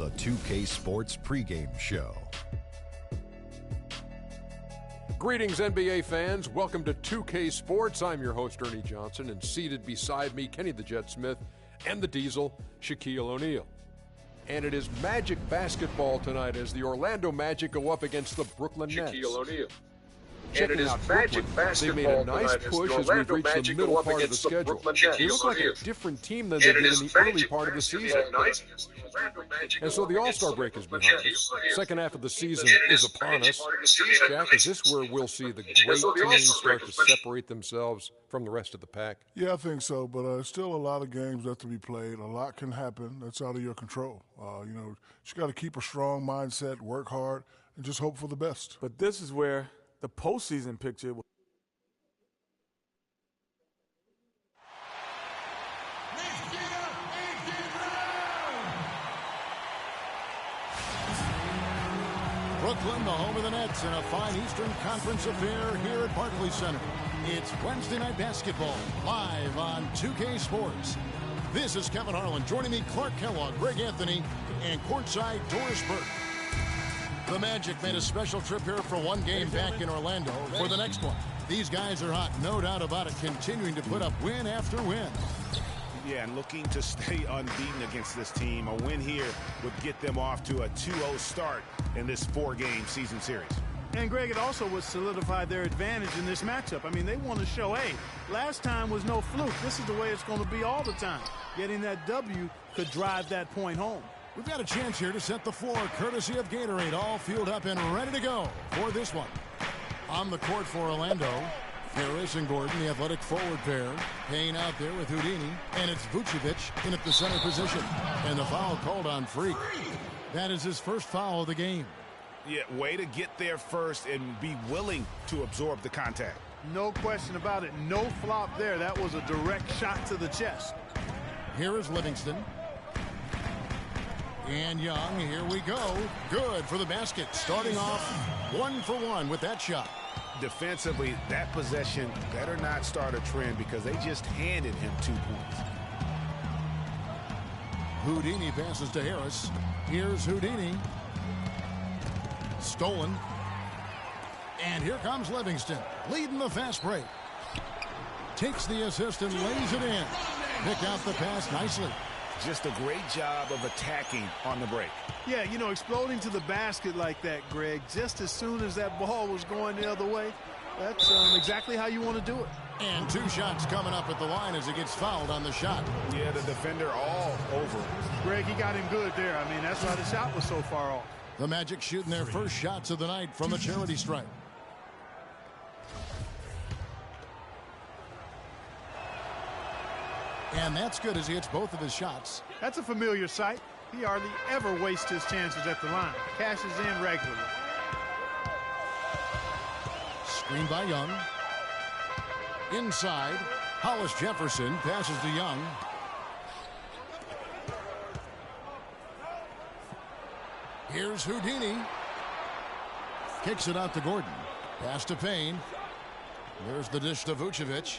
the 2K Sports pregame show. Greetings, NBA fans. Welcome to 2K Sports. I'm your host, Ernie Johnson, and seated beside me, Kenny the Jet Smith, and the Diesel, Shaquille O'Neal. And it is Magic basketball tonight as the Orlando Magic go up against the Brooklyn Nets. Shaquille O'Neal. And it is Magic basketball. They made a nice push as we've reached the middle part of the schedule. They look like a different team than they did in the early part of the season. And so the All-Star break is behind us. Second half of the season is upon us. Jack, is this where we'll see the great teams start to separate themselves from the rest of the pack? Yeah, I think so, but still a lot of games left to be played. A lot can happen that's out of your control. You just got to keep a strong mindset, work hard, and just hope for the best. But this is where the postseason picture. Brooklyn, the home of the Nets, in a fine Eastern Conference affair here at Barclays Center. It's Wednesday Night Basketball, live on 2K Sports. This is Kevin Harlan. Joining me, Clark Kellogg, Greg Anthony, and courtside Doris Burke. The Magic made a special trip here for one game back in Orlando for the next one. These guys are hot, no doubt about it, continuing to put up win after win. Yeah, and looking to stay unbeaten against this team. A win here would get them off to a 2-0 start in this four-game season series. And, Greg, it also would solidify their advantage in this matchup. I mean, they want to show, hey, last time was no fluke. This is the way it's going to be all the time. Getting that W could drive that point home. We've got a chance here to set the floor, courtesy of Gatorade, all fueled up and ready to go for this one. On the court for Orlando, Harris and Gordon, the athletic forward pair. Payne out there with Houdini, and it's Vucevic in at the center position. And the foul called on Freak. That is his first foul of the game. Yeah, way to get there first and be willing to absorb the contact. No question about it. No flop there. That was a direct shot to the chest. Here is Livingston. And Young, here we go. Good for the basket. Starting off 1 for 1 with that shot. Defensively, that possession better not start a trend because they just handed him 2 points. Houdini passes to Harris. Here's Houdini. Stolen. And here comes Livingston, leading the fast break. Takes the assist and lays it in. Pick out the pass nicely. Just a great job of attacking on the break. Yeah, exploding to the basket like that, Greg, just as soon as that ball was going the other way, that's exactly how you want to do it. And 2 shots coming up at the line as he gets fouled on the shot. Yeah, the defender all over him. Greg, he got him good there. I mean, that's why the shot was so far off. The Magic shooting their first shots of the night from the charity stripe. And that's good as he hits both of his shots. That's a familiar sight. He hardly ever wastes his chances at the line. Cashes in regularly. Screen by Young. Inside, Hollis Jefferson passes to Young. Here's Houdini. Kicks it out to Gordon. Pass to Payne. There's the dish to Vucevic.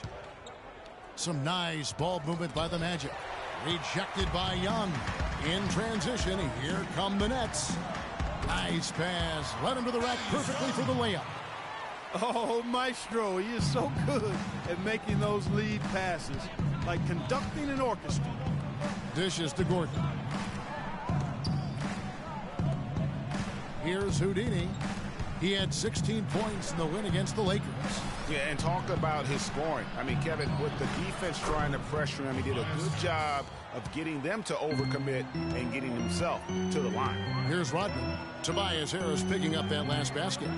Some nice ball movement by the Magic. Rejected by Young. In transition, here come the Nets. Nice pass. Led him to the rack perfectly for the layup. Oh, Maestro, he is so good at making those lead passes, like conducting an orchestra. Dishes to Gordon. Here's Houdini. He had 16 points in the win against the Lakers. Yeah, and talk about his scoring. I mean, Kevin, with the defense trying to pressure him, he did a good job of getting them to overcommit and getting himself to the line. Here's Rodman. Tobias Harris picking up that last basket.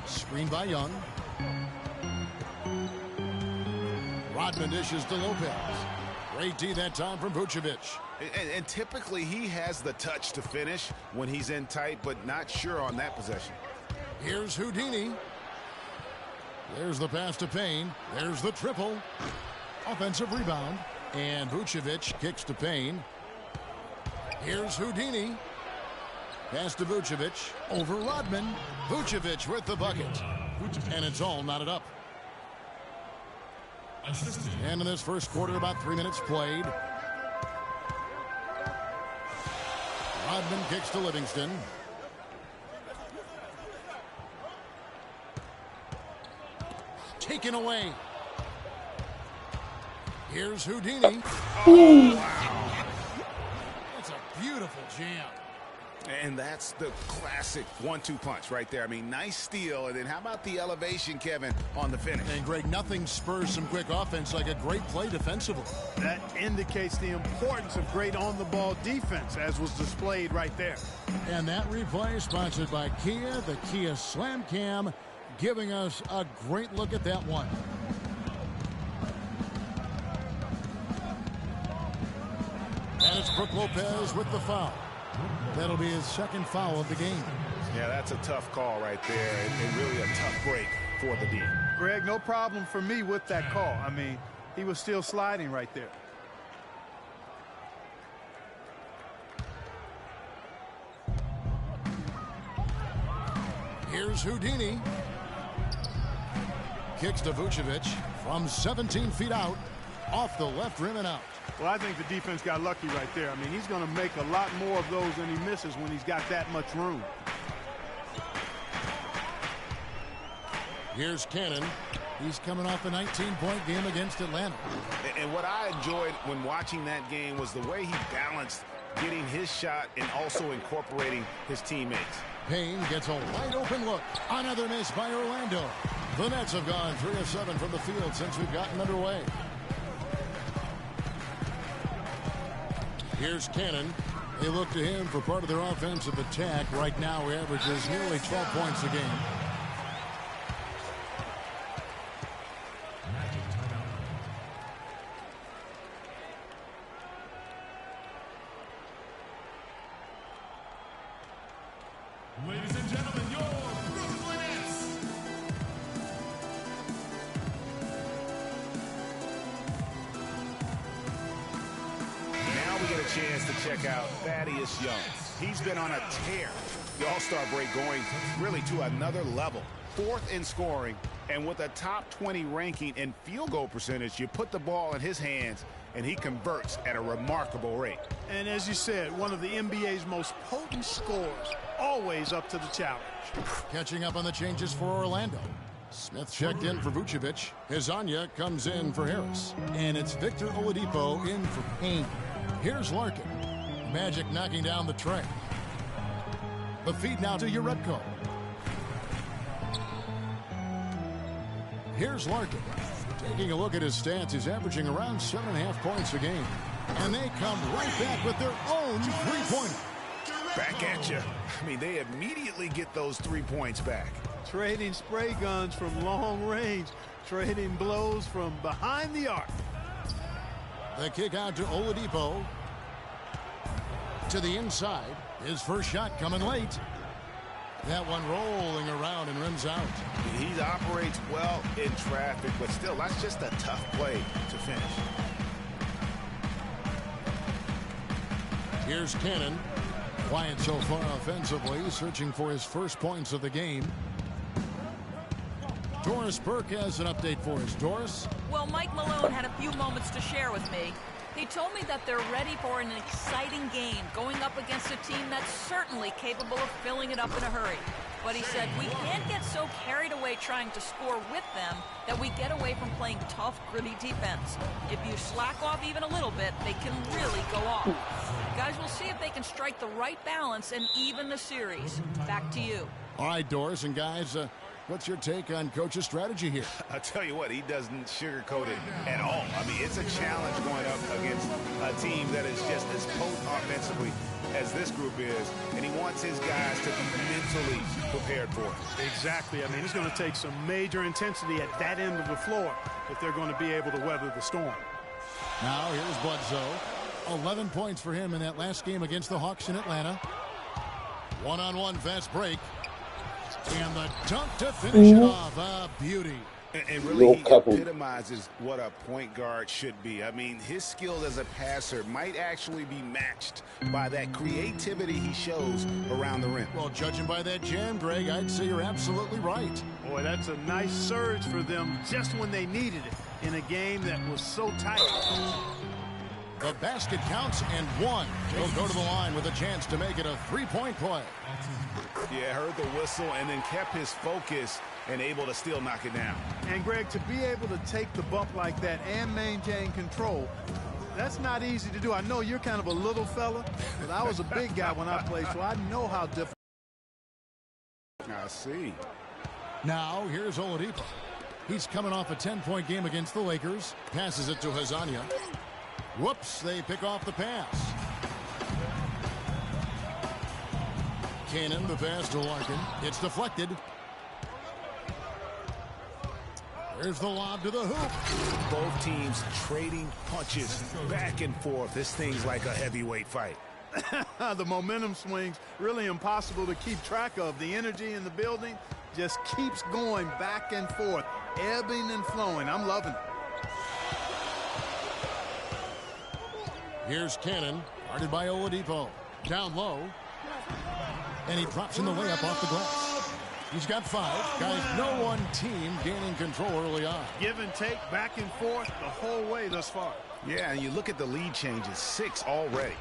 Screen by Young. Rodman dishes to Lopez. Great D that time from Vucevic. And typically he has the touch to finish when he's in tight, but not sure on that possession. Here's Houdini. There's the pass to Payne. There's the triple. Offensive rebound. And Vucevic kicks to Payne. Here's Houdini. Pass to Vucevic. Over Rodman. Vucevic with the bucket. And it's all knotted up. And in this first quarter, about 3 minutes played. Rodman kicks to Livingston. Taken away. Here's Houdini. Oh, wow. That's a beautiful jam. And that's the classic 1-2 punch right there. I mean, nice steal. And then how about the elevation, Kevin, on the finish? And, Greg, nothing spurs some quick offense like a great play defensively. That indicates the importance of great on-the-ball defense, as was displayed right there. And that replay sponsored by Kia, the Kia Slam Cam, giving us a great look at that one. And it's Brook Lopez with the foul. That'll be his second foul of the game. Yeah, that's a tough call right there, and really a tough break for the D. Greg, no problem for me with that call. I mean, he was still sliding right there. Here's Houdini. Kicks to Vucevic from 17 feet out, off the left rim and out. Well, I think the defense got lucky right there. I mean, he's going to make a lot more of those than he misses when he's got that much room. Here's Cannon. He's coming off a 19-point game against Atlanta. And what I enjoyed when watching that game was the way he balanced getting his shot and also incorporating his teammates. Payne gets a wide open look. Another miss by Orlando. The Nets have gone 3 of 7 from the field since we've gotten underway. Here's Cannon. They look to him for part of their offensive attack. Right now, he averages nearly 12 points a game. Ladies and gentlemen, your Brooklyn Nets. Now we get a chance to check out Thaddeus Young. He's been on a tear. The All-Star break going really to another level. 4th in scoring, and with a top 20 ranking in field goal percentage, you put the ball in his hands, and he converts at a remarkable rate. And as you said, one of the NBA's most potent scorers, always up to the challenge. Catching up on the changes for Orlando. Smith checked in for Vucevic. Hezonja comes in for Harris. And it's Victor Oladipo in for Payne. Here's Larkin. Magic knocking down the tray. The feed now to Uretko. Here's Larkin. Taking a look at his stats, he's averaging around 7.5 points a game. And they come right back with their own three-pointer. Back at you. I mean, they immediately get those 3 points back. Trading spray guns from long range. Trading blows from behind the arc. The kick out to Oladipo. To the inside. His first shot coming late. That one rolling around and rims out. He operates well in traffic, but still, that's just a tough play to finish. Here's Cannon. Quiet so far offensively, searching for his first points of the game. Doris Burke has an update for us. Doris? Well, Mike Malone had a few moments to share with me. He told me that they're ready for an exciting game, going up against a team that's certainly capable of filling it up in a hurry. But he said, we can't get so carried away trying to score with them that we get away from playing tough, gritty defense. If you slack off even a little bit, they can really go off. Guys, we'll see if they can strike the right balance and even the series. Back to you. All right, Doris, and guys, what's your take on Coach's strategy here? I'll tell you what, he doesn't sugarcoat it at all. I mean, it's a challenge going up against a team that is just as potent offensively as this group is, and he wants his guys to be mentally prepared for it. Exactly. I mean, it's going to take some major intensity at that end of the floor if they're going to be able to weather the storm. Now here's Bledsoe. 11 points for him in that last game against the Hawks in Atlanta. One-on-one fast break. And the dunk to finish it off. A beauty. And really, he epitomizes what a point guard should be. I mean, his skill as a passer might actually be matched by that creativity he shows around the rim. Well, judging by that jam, Greg, I'd say you're absolutely right. Boy, that's a nice surge for them just when they needed it in a game that was so tight. The basket counts and one. He'll go to the line with a chance to make it a three-point play. Yeah, heard the whistle and then kept his focus and able to still knock it down. And, Greg, to be able to take the bump like that and maintain control, that's not easy to do. I know you're kind of a little fella, but I was a big guy when I played, so I know how difficult. I see. Now, here's Oladipo. He's coming off a 10-point game against the Lakers. Passes it to Hazania. Whoops, they pick off the pass. Cannon, the pass to Larkin. It's deflected. There's the lob to the hoop. Both teams trading punches back and forth. This thing's like a heavyweight fight. The momentum swings really impossible to keep track of. The energy in the building just keeps going back and forth, ebbing and flowing. I'm loving it. Here's Cannon, guarded by Oladipo. Down low. And he drops in the layup off the glass. He's got 5. Guys, no one team gaining control early on. Give and take, back and forth, the whole way thus far. Yeah, and you look at the lead changes, 6 already.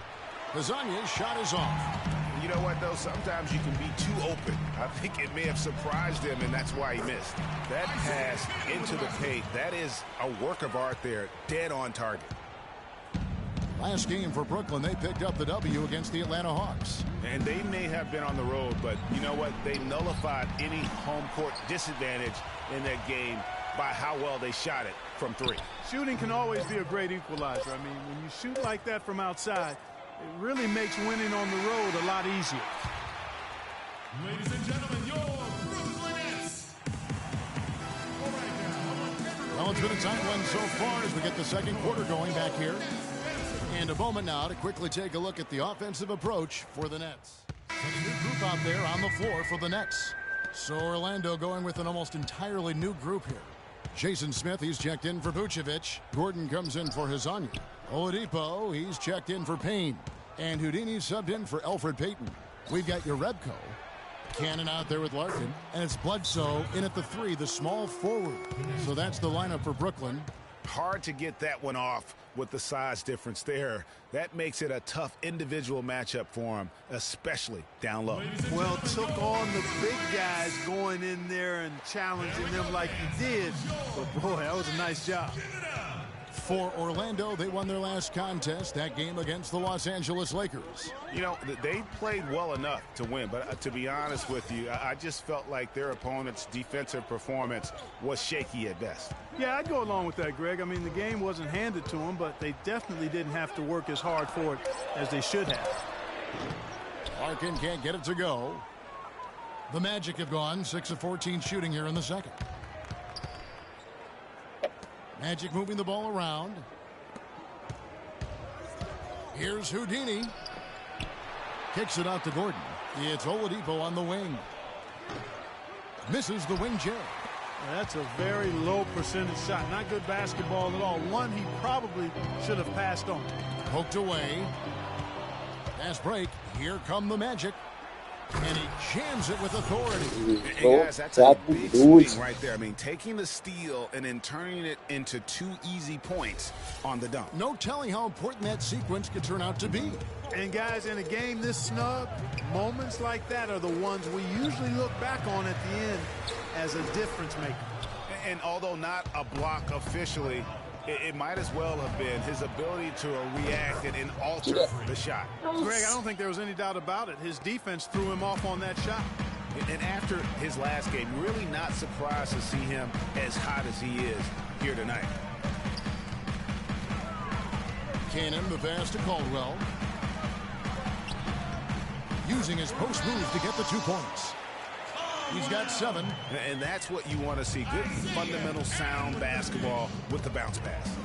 Hazania's shot is off. You know what, though? Sometimes you can be too open. I think it may have surprised him, and that's why he missed. That pass into the paint, that is a work of art there, dead on target. Last game for Brooklyn, they picked up the W against the Atlanta Hawks. And they may have been on the road, but you know what? They nullified any home court disadvantage in that game by how well they shot it from 3. Shooting can always be a great equalizer. I mean, when you shoot like that from outside, it really makes winning on the road a lot easier. Ladies and gentlemen, your Brooklyn Nets. Well, it's been a tight one so far as we get the second quarter going back here. And a moment now to quickly take a look at the offensive approach for the Nets. And a new group out there on the floor for the Nets. So Orlando going with an almost entirely new group here. Jason Smith, he's checked in for Vucevic. Gordon comes in for Hazania. Oladipo, he's checked in for Payne. And Houdini subbed in for Elfrid Payton. We've got Yarebko. Cannon out there with Larkin. And it's Bledsoe in at the 3, the small forward. So that's the lineup for Brooklyn. Hard to get that one off with the size difference there. That makes it a tough individual matchup for him, especially down low. Well, took on the big guys going in there and challenging them like he did. But, boy, that was a nice job. For Orlando, they won their last contest, that game against the Los Angeles Lakers. You know, they played well enough to win, but to be honest with you, I just felt like their opponent's defensive performance was shaky at best. Yeah, I'd go along with that, Greg. I mean, the game wasn't handed to them, but they definitely didn't have to work as hard for it as they should have. Larkin can't get it to go. The Magic have gone 6 of 14 shooting here in the second. Magic moving the ball around. Here's Houdini. Kicks it out to Gordon. It's Oladipo on the wing. Misses the wing J. That's a very low percentage shot. Not good basketball at all. One he probably should have passed on. Poked away. Fast break. Here come the Magic. And he jams it with authority. And guys, that's a big swing right there. I mean, taking the steal and then turning it into 2 easy points on the dunk. No telling how important that sequence could turn out to be. And guys, in a game this snug, moments like that are the ones we usually look back on at the end as a difference maker. And although not a block officially, it might as well have been his ability to react and alter the shot. Greg, I don't think there was any doubt about it. His defense threw him off on that shot. And after his last game, really not surprised to see him as hot as he is here tonight. Cannon, the pass to Caldwell. Using his post move to get the 2 points. He's got 7. And that's what you want to see. Good fundamental sound basketball with the bounce pass.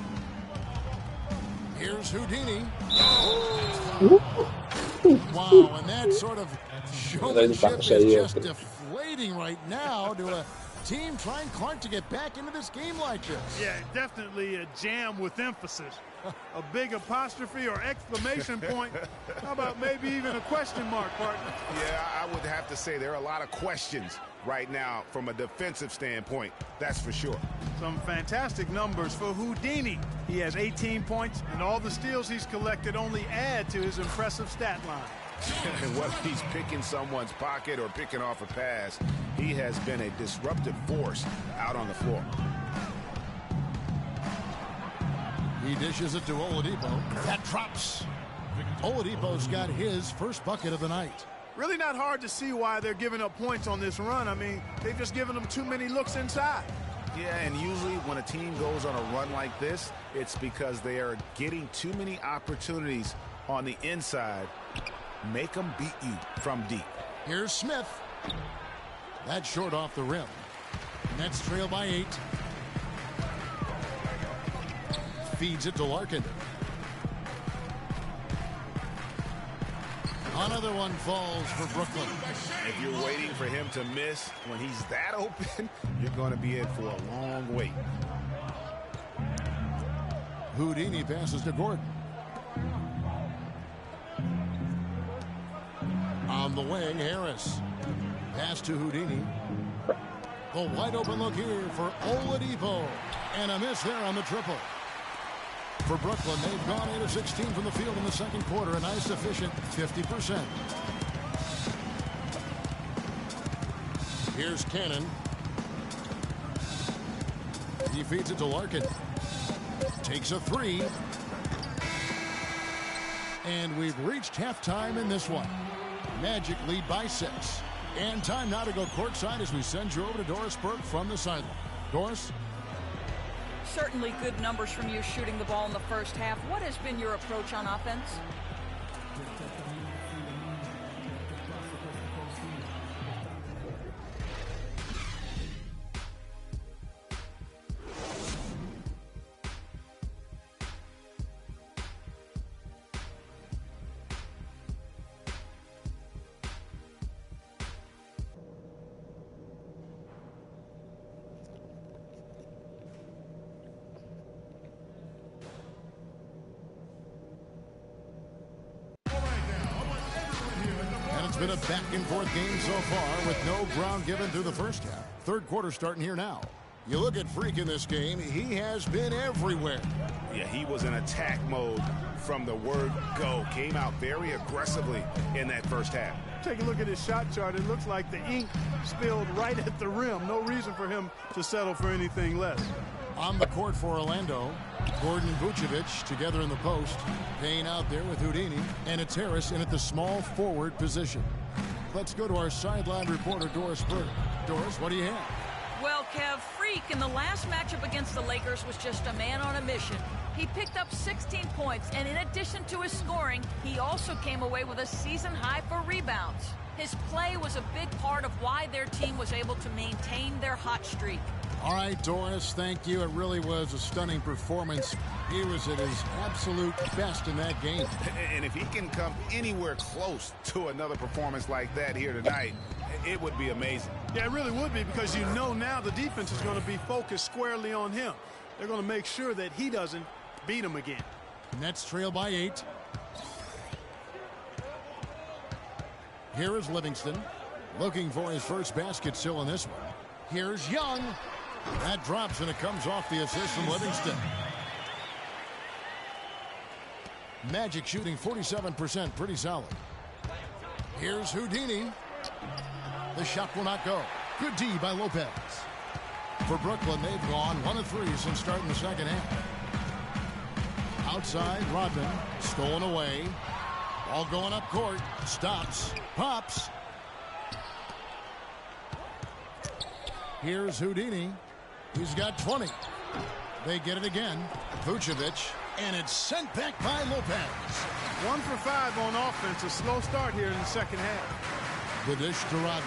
Here's Houdini. Wow, and that sort of showmanship is just deflating right now to a team trying Clark to get back into this game like this. Yeah, definitely a jam with emphasis. A big apostrophe or exclamation point. How about maybe even a question mark, partner? Yeah, I would have to say there are a lot of questions right now from a defensive standpoint, that's for sure. Some fantastic numbers for Houdini. He has 18 points, and all the steals he's collected only add to his impressive stat line. And whether he's picking someone's pocket or picking off a pass, he has been a disruptive force out on the floor. He dishes it to Oladipo. That drops. Oladipo's got his first bucket of the night. Really not hard to see why they're giving up points on this run. I mean, they've just given them too many looks inside. Yeah, and usually when a team goes on a run like this, it's because they are getting too many opportunities on the inside. Make them beat you from deep. Here's Smith. That's short off the rim. Nets trail by 8. Feeds it to Larkin. Another one falls for Brooklyn. If you're waiting for him to miss when he's that open, you're going to be in for a long wait. Houdini passes to Gordon. On the wing, Harris. Pass to Houdini. The wide open look here for Oladipo. And a miss there on the triple. For Brooklyn, they've gone 8 of 16 from the field in the second quarter. A nice efficient 50%. Here's Cannon. He feeds it to Larkin. Takes a 3. And we've reached halftime in this one. Magic lead by 6. And time now to go courtside as we send you over to Doris Burke from the sideline. Doris? Certainly good numbers from you shooting the ball in the first half. What has been your approach on offense? It's been a back-and-forth game so far with no ground given through the first half. Third quarter starting here now. You look at Freak in this game, he has been everywhere. Yeah, he was in attack mode from the word go. Came out very aggressively in that first half. Take a look at his shot chart. It looks like the ink spilled right at the rim. No reason for him to settle for anything less. On the court for Orlando, Gordon and Vucevic together in the post. Payne out there with Houdini, and it's Harris in at the small forward position. Let's go to our sideline reporter, Doris Burke. Doris, what do you have? Well, Kev, Freak in the last matchup against the Lakers was just a man on a mission. He picked up 16 points, and in addition to his scoring, he also came away with a season high for rebounds. His play was a big part of why their team was able to maintain their hot streak. All right, Doris, thank you. It really was a stunning performance. He was at his absolute best in that game. And if he can come anywhere close to another performance like that here tonight, it would be amazing. Yeah, it really would be, because you know now the defense is going to be focused squarely on him. They're going to make sure that he doesn't beat him again. Nets trail by 8. Here is Livingston, looking for his first basket still in this one. Here's Young. That drops, and it comes off the assist from Livingston. Magic shooting 47%, pretty solid. Here's Houdini. The shot will not go. Good D by Lopez. For Brooklyn, they've gone 1 of 3 since starting the second half. Outside, Rodman, stolen away. Ball going up court. Stops. Pops. Here's Houdini. He's got 20. They get it again. Vucevic. And it's sent back by Lopez. 1 for 5 on offense. A slow start here in the second half. The dish to Rodman.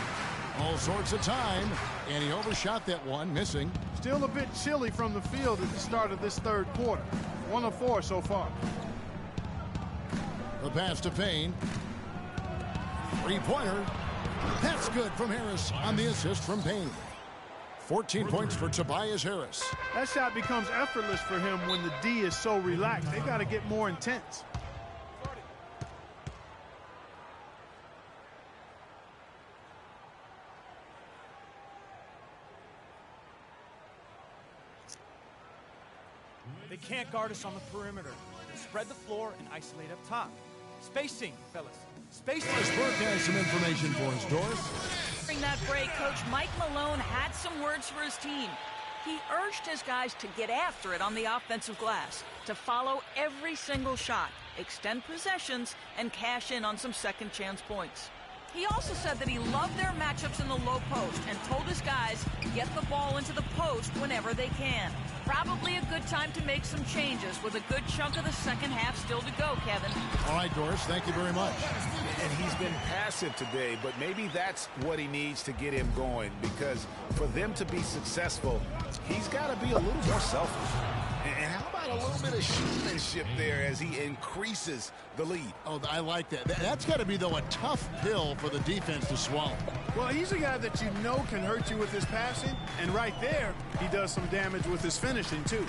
All sorts of time. And he overshot that one, missing. Still a bit chilly from the field at the start of this third quarter. 1 of 4 so far. The pass to Payne. Three-pointer. That's good from Harris on the assist from Payne. 14 points for Tobias Harris. That shot becomes effortless for him when the D is so relaxed. They've got to get more intense. They can't guard us on the perimeter. They spread the floor and isolate up top. Spacing, fellas. Spacing. This Burke has some information for us, Doris. During that break, Coach Mike Malone had some words for his team. He urged his guys to get after it on the offensive glass, to follow every single shot, extend possessions, and cash in on some second chance points. He also said that he loved their matchups in the low post and told his guys to get the ball into the post whenever they can. Probably a good time to make some changes with a good chunk of the second half still to go, Kevin. All right, Doris, thank you very much. And he's been passive today, but maybe that's what he needs to get him going, because for them to be successful, he's got to be a little more selfish. And how about a little bit of showmanship there as he increases the lead? Oh, I like that. That's got to be, though, a tough pill for the defense to swallow. Well, he's a guy that you know can hurt you with his passing, and right there, he does some damage with his finishing, too.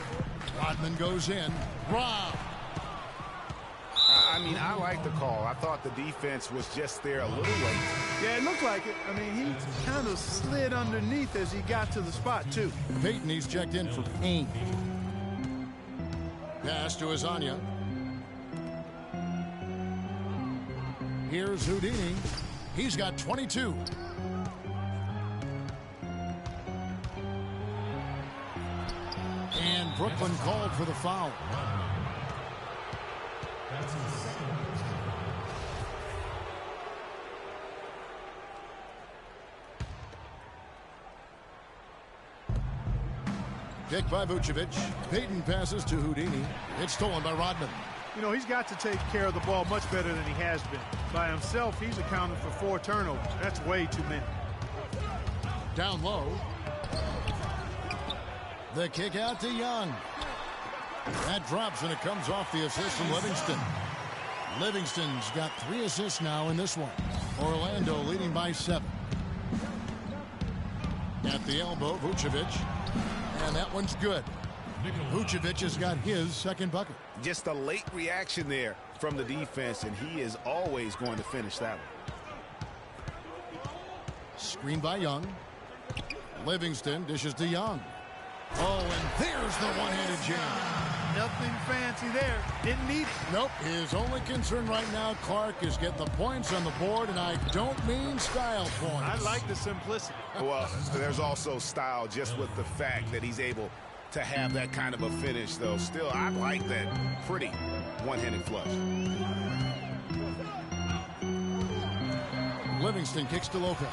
Rodman goes in. Rob. I mean, I like the call. I thought the defense was just there a little late. Yeah, it looked like it. I mean, he kind of slid underneath as he got to the spot, too. Peyton, he's checked in for Payne. Pass to Azania. Here's Houdini. He's got 22. And Brooklyn called for the foul. Kick by Vucevic. Peyton passes to Houdini. It's stolen by Rodman. You know, he's got to take care of the ball much better than he has been. By himself, he's accounted for 4 turnovers. That's way too many. Down low. The kick out to Young. That drops, and it comes off the assist from Livingston. Livingston's got 3 assists now in this one. Orlando leading by 7. At the elbow, Vucevic. And that one's good. Vucevic has got his second bucket. Just a late reaction there from the defense, and he is always going to finish that one. Screen by Young. Livingston dishes to Young. Oh, and there's the one-handed jam. Nothing fancy there. Didn't need it. Nope. His only concern right now, Clark, is getting the points on the board, and I don't mean style points. I like the simplicity. Well, there's also style just with the fact that he's able to have that kind of a finish, though. Still, I like that pretty one-handed flush. Livingston kicks to Lopez.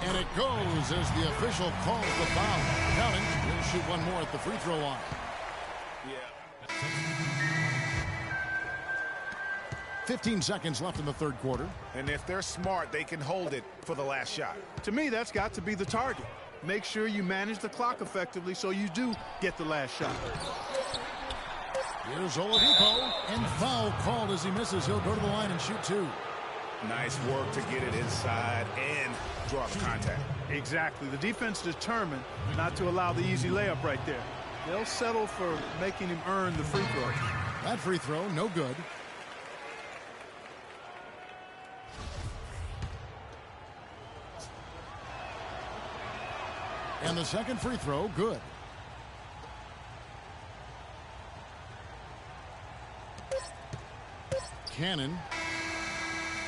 And it goes as the official calls the foul. Counting. He'll shoot one more at the free throw line. Yeah. 15 seconds left in the third quarter. And if they're smart, they can hold it for the last shot. To me, that's got to be the target. Make sure you manage the clock effectively so you do get the last shot. Here's Oladipo, and foul called as he misses. He'll go to the line and shoot 2. Nice work to get it inside and draw the contact. Exactly. The defense determined not to allow the easy layup right there. They'll settle for making him earn the free throw. That free throw, no good. And the second free throw, good. Cannon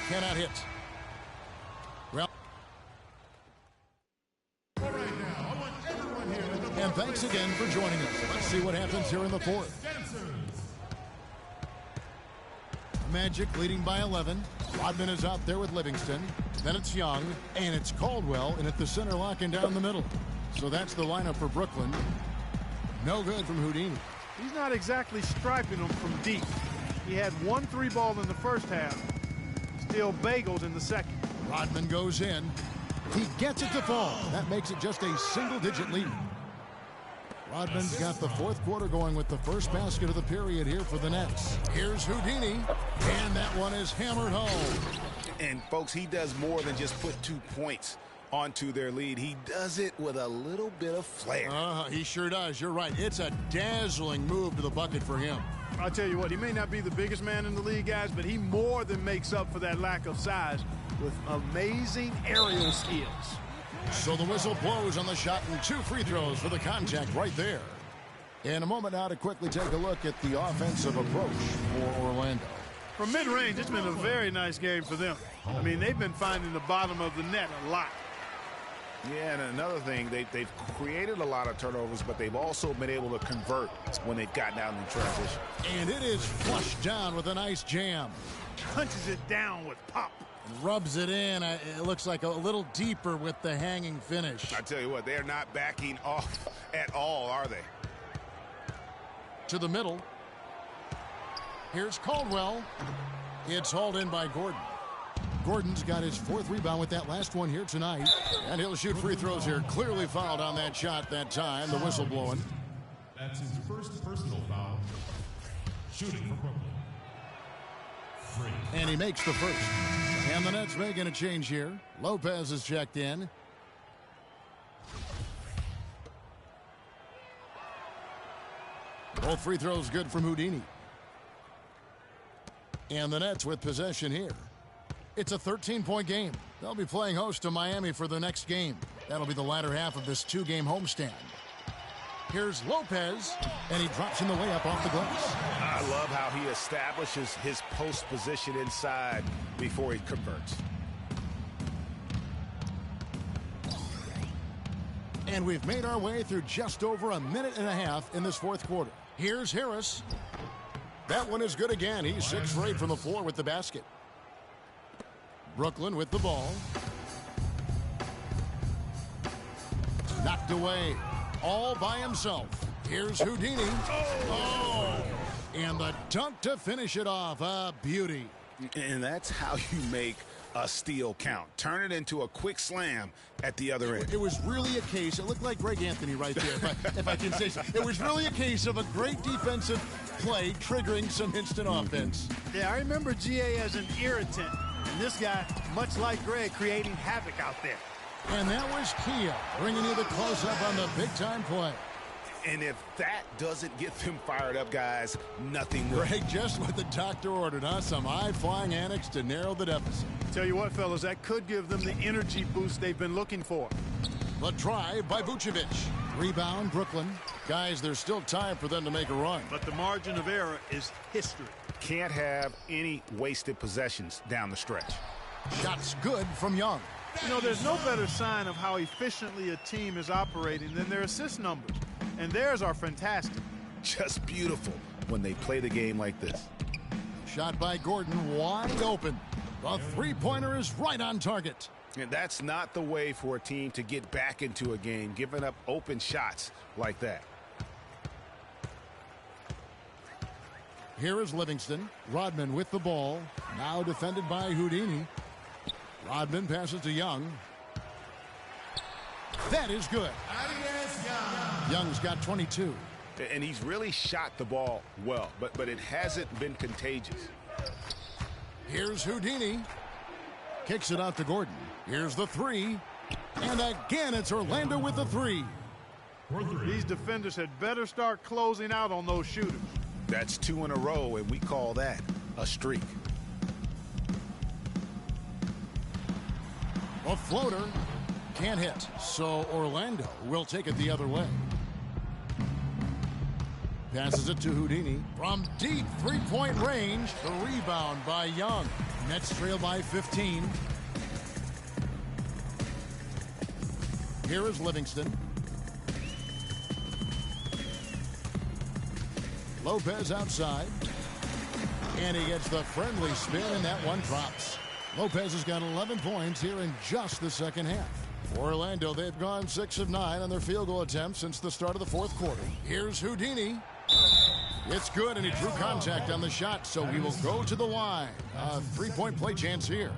cannot hit. Well, and thanks again for joining us. Let's see what happens here in the fourth. Magic leading by 11. Rodman is out there with Livingston. Then it's Young, and it's Caldwell, and at the center locking down the middle. So that's the lineup for Brooklyn. No good from Houdini. He's not exactly striping them from deep. He had 1 3-ball in the first half. Still bagels in the second. Rodman goes in. He gets it to fall. That makes it just a single-digit lead. Rodman's got the fourth quarter going with the first basket of the period here for the Nets. Here's Houdini, and that one is hammered home. And, folks, he does more than just put 2 points onto their lead. He does it with a little bit of flair. He sure does. You're right. It's a dazzling move to the bucket for him. I'll tell you what, he may not be the biggest man in the league, guys, but he more than makes up for that lack of size with amazing aerial skills. So the whistle blows on the shot and 2 free throws for the contact right there. In a moment now to quickly take a look at the offensive approach for Orlando. From mid-range, it's been a very nice game for them. I mean, they've been finding the bottom of the net a lot. Yeah, and another thing, they've created a lot of turnovers, but they've also been able to convert when they've gotten out in transition. And it is flushed down with a nice jam. Punches it down with pop. Rubs it in. It looks like a little deeper with the hanging finish. I tell you what, they're not backing off at all, are they? To the middle. Here's Caldwell. It's hauled in by Gordon. Gordon's got his 4th rebound with that last one here tonight. And he'll shoot free throws here. Clearly fouled on that shot that time. The whistle blowing. That's his first personal foul. Shooting for Brooklyn. Free. And he makes the first. And the Nets making a change here. Lopez is checked in. Both free throws good from Houdini. And the Nets with possession here. It's a 13-point game. They'll be playing host to Miami for the next game. That'll be the latter half of this 2-game homestand. Here's Lopez, and he drops in the layup off the glass. I love how he establishes his post position inside before he converts. And we've made our way through just over a minute and a half in this 4th quarter. Here's Harris. That one is good again. He's 6 for 8 from the floor with the basket. Brooklyn with the ball. Knocked away all by himself. Here's Houdini. Oh! And the dunk to finish it off. A beauty. And that's how you make a steal count. Turn it into a quick slam at the other end. It was really a case. It looked like Greg Anthony right there, if I can say so. It was really a case of a great defensive play triggering some instant offense. Yeah, I remember GA as an irritant. And this guy, much like Greg, creating havoc out there. And that was Kia bringing you the close-up on the big-time play. And if that doesn't get them fired up, guys, nothing will. Greg, just what the doctor ordered, huh? Some high-flying annex to narrow the deficit. Tell you what, fellas, that could give them the energy boost they've been looking for. The drive by Vucevic. Rebound, Brooklyn. Guys, there's still time for them to make a run. But the margin of error is history. Can't have any wasted possessions down the stretch. Shots good from Young. You know, there's no better sign of how efficiently a team is operating than their assist numbers. And theirs are fantastic. Just beautiful when they play the game like this. Shot by Gordon, wide open. The three-pointer is right on target. And that's not the way for a team to get back into a game, giving up open shots like that. Here is Livingston. Rodman with the ball. Now defended by Houdini. Rodman passes to Young. That is good. Young's got 22. And he's really shot the ball well, but it hasn't been contagious. Here's Houdini. Kicks it out to Gordon. Here's the three. And again, it's Orlando with the three. These defenders had better start closing out on those shooters. That's 2 in a row, and we call that a streak. A floater can't hit, so Orlando will take it the other way. Passes it to Houdini. From deep three-point range, the rebound by Young. Nets trail by 15. Here is Livingston. Lopez outside. And he gets the friendly spin, and that one drops. Lopez has got 11 points here in just the second half. For Orlando, they've gone 6 of 9 on their field goal attempts since the start of the fourth quarter. Here's Houdini. It's good, and he drew contact on the shot, so he will go to the line. A three-point play chance here.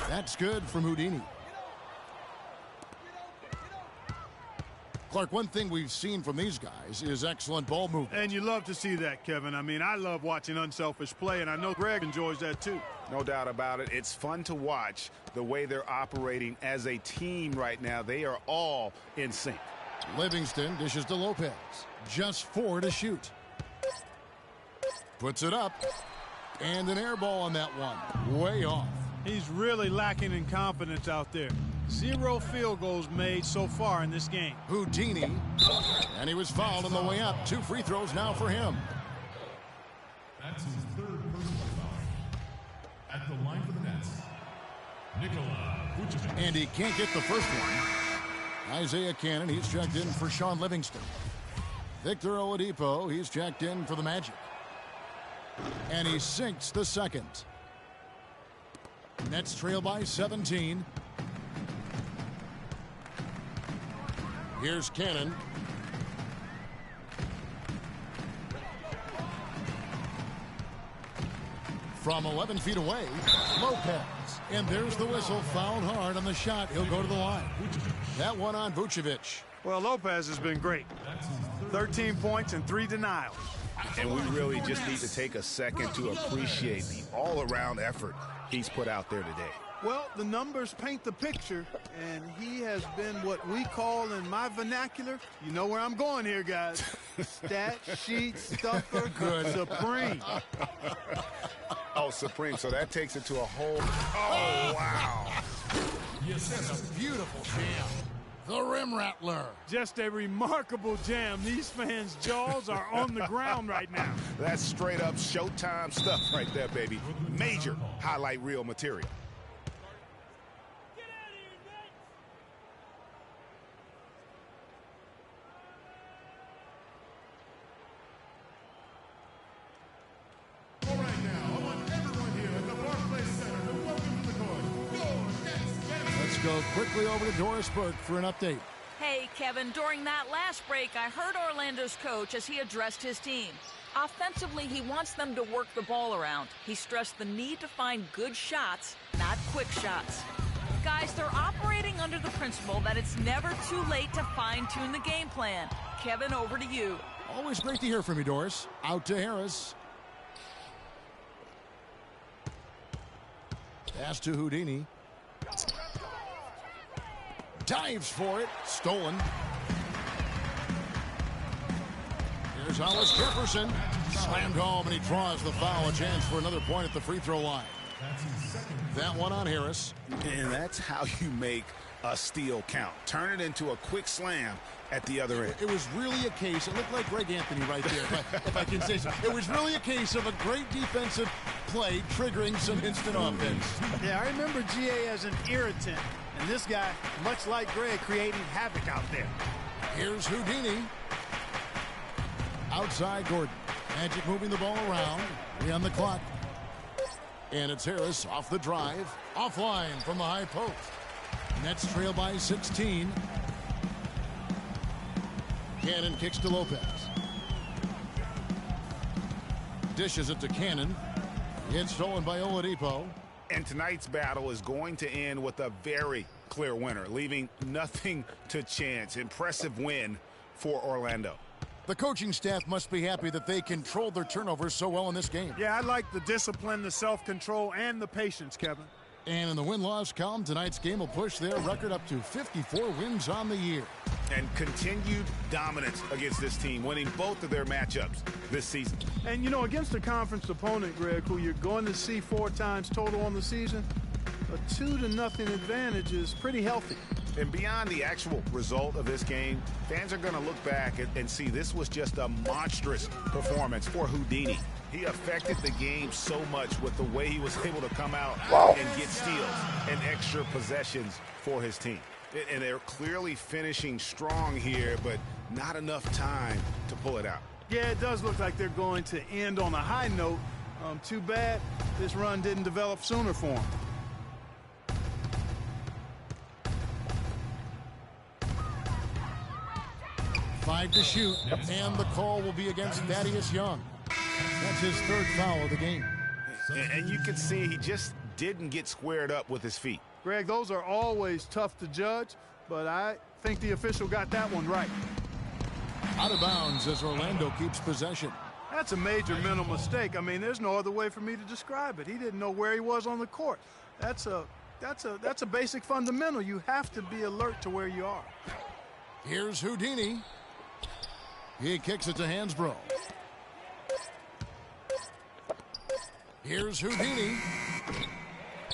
That's good from Houdini. Clark, one thing we've seen from these guys is excellent ball movement. And you love to see that, Kevin. I mean, I love watching unselfish play, and I know Greg enjoys that too. No doubt about it. It's fun to watch the way they're operating as a team right now. They are all in sync. Livingston dishes to Lopez. Just 4 to shoot. Puts it up. And an air ball on that one. Way off. He's really lacking in confidence out there. 0 field goals made so far in this game. Houdini, and he was fouled on the way up. 2 free throws now for him. That's his 3rd personal foul. At the line for the Nets, and he can't get the first one. Isaiah Cannon, he's checked in for Sean Livingston. Victor Oladipo, he's checked in for the Magic. And he sinks the second. Nets trail by 17. Here's Cannon. From 11 feet away, Lopez. And there's the whistle, fouled hard on the shot. He'll go to the line. That one on Vucevic. Well, Lopez has been great. 13 points and 3 denials. And we really just need to take a second to appreciate the all-around effort he's put out there today. Well, the numbers paint the picture, and he has been what we call in my vernacular, you know where I'm going here, guys, stat sheet stuffer supreme. Oh, supreme. So that takes it to a whole... Oh, wow. Yes, that's a beautiful jam. The Rim Rattler. Just a remarkable jam. These fans' jaws are on the ground right now. That's straight up Showtime stuff right there, baby. Major highlight reel material. All right, now, I want everyone here at the Barclays Center to welcome to the court. Go Nets! Let's go quickly over to Doris Burke for an update. Hey, Kevin, during that last break, I heard Orlando's coach as he addressed his team. Offensively, he wants them to work the ball around. He stressed the need to find good shots, not quick shots. Guys, they're operating under the principle that it's never too late to fine-tune the game plan. Kevin, over to you. Always great to hear from you, Doris. Out to Harris. Pass to Houdini. Dives for it. Stolen. Here's Hollis Jefferson. Slammed home, and he draws the foul. A chance for another point at the free throw line. That one on Harris. And that's how you make a steal count. Turn it into a quick slam at the other end. It was really a case, it looked like Greg Anthony right there, if I can say so. It was really a case of a great defensive play triggering some instant offense. Yeah, I remember GA as an irritant. And this guy, much like Greg, creating havoc out there. Here's Houdini. Outside Gordon. Magic moving the ball around. 3 on the clock. And it's Harris off the drive. Offline from the high post. Nets trail by 16. Cannon kicks to Lopez. Dishes it to Cannon. It's stolen by Oladipo. And tonight's battle is going to end with a very clear winner, leaving nothing to chance. Impressive win for Orlando. The coaching staff must be happy that they controlled their turnovers so well in this game. Yeah, I like the discipline, the self-control, and the patience, Kevin. And in the win-loss column, tonight's game will push their record up to 54 wins on the year. And continued dominance against this team, winning both of their matchups this season. And, you know, against a conference opponent, Greg, who you're going to see 4 times total on the season, a 2-0 advantage is pretty healthy. And beyond the actual result of this game, fans are going to look back and see this was just a monstrous performance for Houdini. He affected the game so much with the way he was able to come out and get steals and extra possessions for his team. And they're clearly finishing strong here, but not enough time to pull it out. Yeah, it does look like they're going to end on a high note. Too bad this run didn't develop sooner for them. Five to shoot, and the call will be against Thaddeus Young. That's his 3rd foul of the game. And you can see he just didn't get squared up with his feet. Greg, those are always tough to judge, but I think the official got that one right. Out of bounds as Orlando keeps possession. That's a major mental mistake. I mean, there's no other way for me to describe it. He didn't know where he was on the court. That's a basic fundamental. You have to be alert to where you are. Here's Houdini. He kicks it to Hansbrough. Here's Houdini.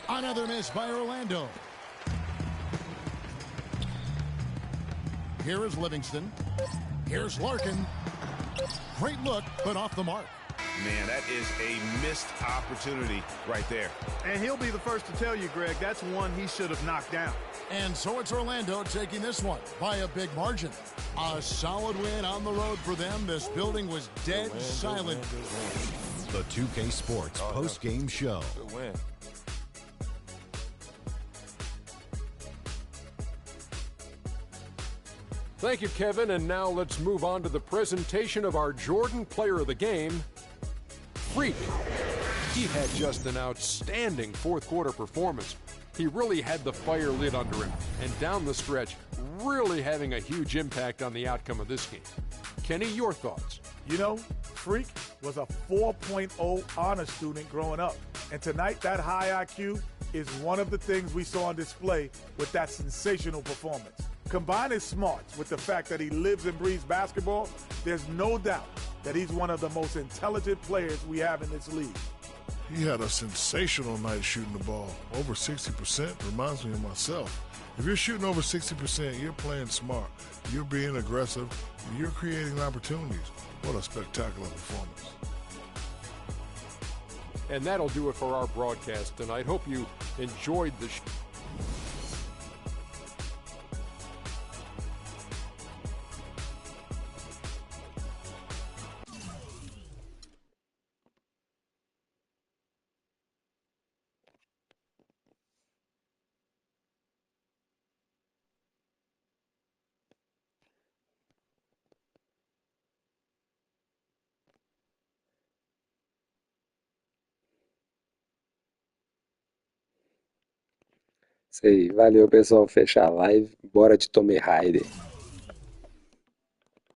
Another miss by Orlando. Here is Livingston. Here's Larkin. Great look, but off the mark. Man, that is a missed opportunity right there. And he'll be the first to tell you, Greg, that's one he should have knocked down. And so it's Orlando taking this one by a big margin. A solid win on the road for them. This building was dead silent. The 2K Sports post-game show. Good win. Thank you, Kevin. And now let's move on to the presentation of our Jordan Player of the Game, Freak. He had just an outstanding fourth quarter performance. He really had the fire lit under him, and down the stretch, really having a huge impact on the outcome of this game. Kenny, your thoughts? You know, Freak was a 4.0 honor student growing up. And tonight, that high IQ is one of the things we saw on display with that sensational performance. Combine his smarts with the fact that he lives and breathes basketball, there's no doubt that he's one of the most intelligent players we have in this league. He had a sensational night shooting the ball. Over 60% reminds me of myself. If you're shooting over 60%, you're playing smart. You're being aggressive. And you're creating opportunities. What a spectacular performance. And that'll do it for our broadcast tonight. Hope you enjoyed the show. Isso aí, valeu pessoal, fechar a live, bora de Tomb Raider.